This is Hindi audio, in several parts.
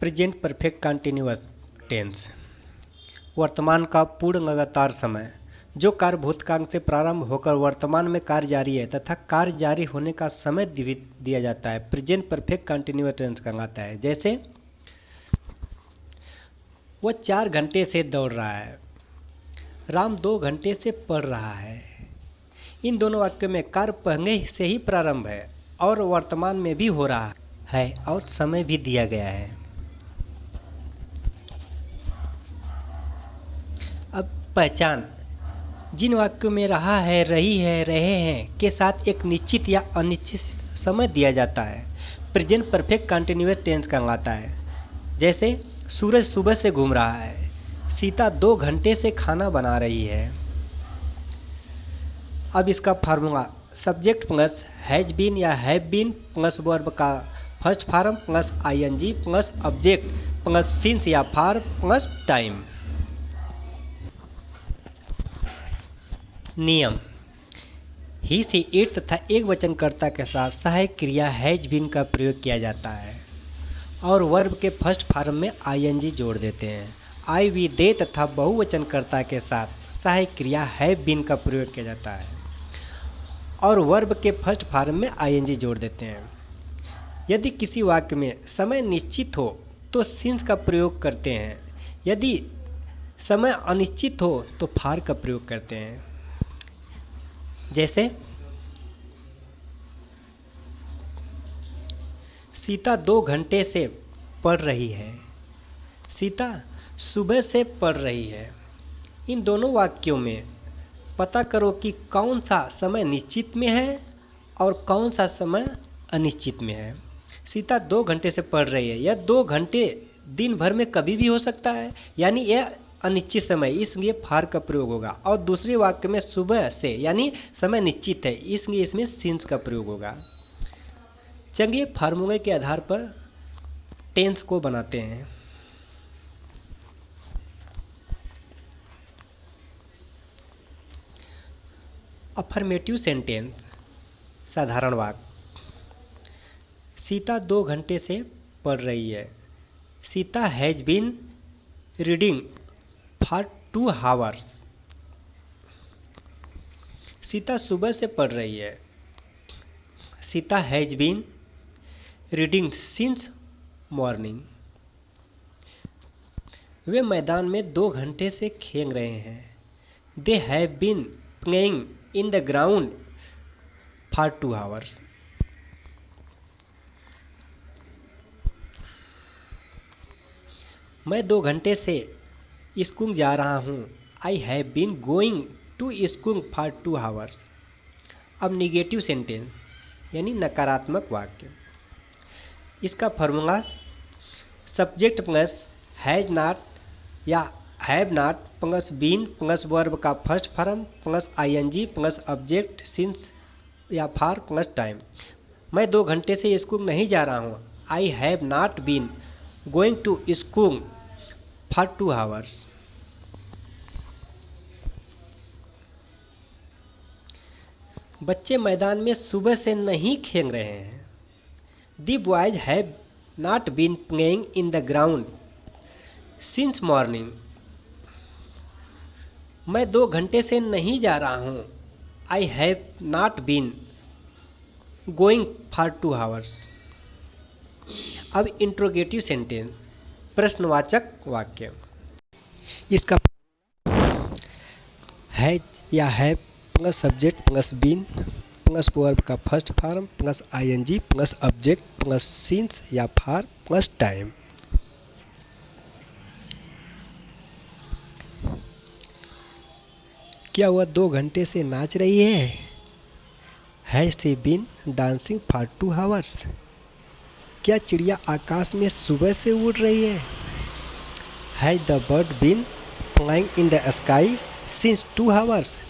प्रेजेंट परफेक्ट कंटिन्यूअस टेंस वर्तमान का पूर्ण लगातार समय जो कार्य भूतकाल से प्रारंभ होकर वर्तमान में कार्य जारी है तथा कार्य जारी होने का समय दिया जाता है प्रेजेंट परफेक्ट कंटिन्यूअस टेंस कहलाता है। जैसे वह 4 घंटे से दौड़ रहा है, राम 2 घंटे से पढ़ रहा है। इन दोनों वाक्यों में कार्य पहले से ही प्रारंभ है और वर्तमान में भी हो रहा है और समय भी दिया गया है। अब पहचान जिन वाक्यों में रहा है, रही है, रहे हैं के साथ एक निश्चित या अनिश्चित समय दिया जाता है प्रेजेंट परफेक्ट कंटिन्यूअस टेंस कहलाता है। जैसे सूरज सुबह से घूम रहा है, सीता 2 घंटे से खाना बना रही है। अब इसका formula subject plus has been या हैव बीन प्लस वर्ब का first form plus ING plus object plus since या फॉर प्लस टाइम। नियम ही से इट तथा एक वचनकर्ता के साथ सहायक क्रिया हैज बीन का प्रयोग किया जाता है और वर्ब के फर्स्ट फॉर्म में आईएनजी जोड़ देते हैं। आई वी दे तथा बहुवचनकर्ता के साथ सहायक क्रिया हैव बीन का प्रयोग किया जाता है और वर्ब के फर्स्ट फॉर्म में आईएनजी जोड़ देते हैं। यदि किसी वाक्य में समय निश्चित हो तो सिंस का प्रयोग करते हैं, यदि समय अनिश्चित हो तो फार का प्रयोग करते हैं। जैसे सीता 2 घंटे से पढ़ रही है, सीता सुबह से पढ़ रही है। इन दोनों वाक्यों में पता करो कि कौन सा समय निश्चित में है और कौन सा समय अनिश्चित में है। सीता 2 घंटे से पढ़ रही है, यह 2 घंटे दिन भर में कभी भी हो सकता है, यानी यह अनिश्चित समय, इसलिए फार का प्रयोग होगा। और दूसरे वाक्य में सुबह से यानी समय निश्चित है, इसलिए इसमें सिंस का प्रयोग होगा। चलिए फार्मूले के आधार पर टेंस को बनाते हैं। अफर्मेटिव सेंटेंस साधारण वाक्य सीता 2 घंटे से पढ़ रही है। Sita has been reading for 2 hours. Sita सुबह से पढ़ रही है। Sita has been reading since morning. वे मैदान में 2 घंटे से खेल रहे हैं। They have been playing in the ground for 2 hours. मैं 2 घंटे से स्कूल जा रहा हूँ। I have been going to school for 2 hours. अब निगेटिव सेंटेंस यानी नकारात्मक वाक्य, इसका formula subject plus has not या have not plus been plus verb का first form plus ING plus object since या फॉर प्लस टाइम। मैं 2 घंटे से स्कूल नहीं जा रहा हूँ। I have not been going to school for 2 hours. बच्चे मैदान में सुबह से नहीं खेल रहे हैं। The boys have not been playing in the ground since morning. मैं 2 घंटे से नहीं जा रहा हूँ। I have not been going for 2 hours. अब इंट्रोगेटिव सेंटेंस प्रश्नवाचक वाक्य, इसका हैज या have plus subject plus been plus verb का first form plus ING plus object plus since या फॉर प्लस टाइम। क्या वह 2 घंटे से नाच रही है? Has she been dancing for 2 hours. क्या चिड़िया आकाश में सुबह से उड़ रही है? Has the bird been flying in the sky since 2 hours.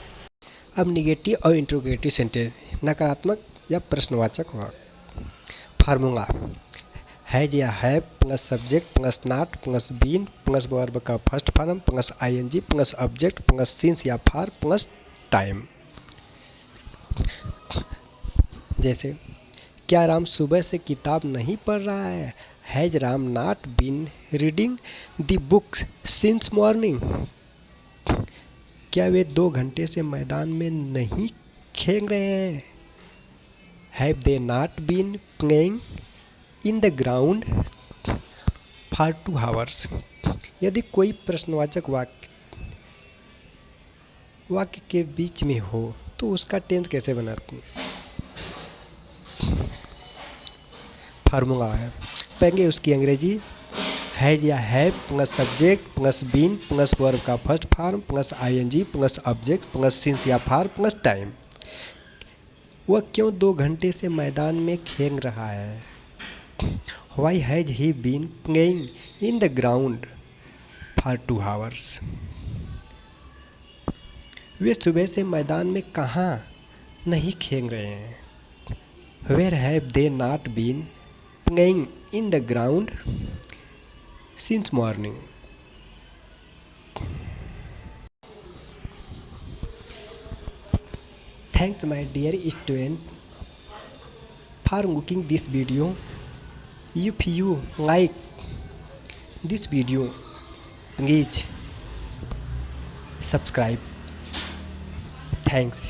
अब निगेटिव और इंट्रोगेटिव सेंटेंस नकारात्मक या प्रश्नवाचक वाक्य, फार्मूला हैज या have plus subject plus not plus been plus verb का first form plus ING plus object plus since या फॉर प्लस टाइम। जैसे क्या राम सुबह से किताब नहीं पढ़ रहा है? Has Ram not been reading the books since morning? क्या वे 2 घंटे से मैदान में नहीं खेल रहे हैं? Have they not been playing in the ground for 2 hours? यदि कोई प्रश्नवाचक वाक्य के बीच में हो तो उसका टेंस कैसे बनाते हैं? फार्मूला है, पहले उसकी अंग्रेजी हैज या have plus subject plus been plus verb का first form plus ING plus object plus since या फॉर प्लस टाइम। वह क्यों 2 घंटे से मैदान में खेल रहा है? Why has he been playing in the ground for 2 hours? वे सुबह से मैदान में कहाँ नहीं खेल रहे हैं? Where have they not been playing in the ground since morning? Thanks my dear student for looking this video. If you like this video, please subscribe. Thanks.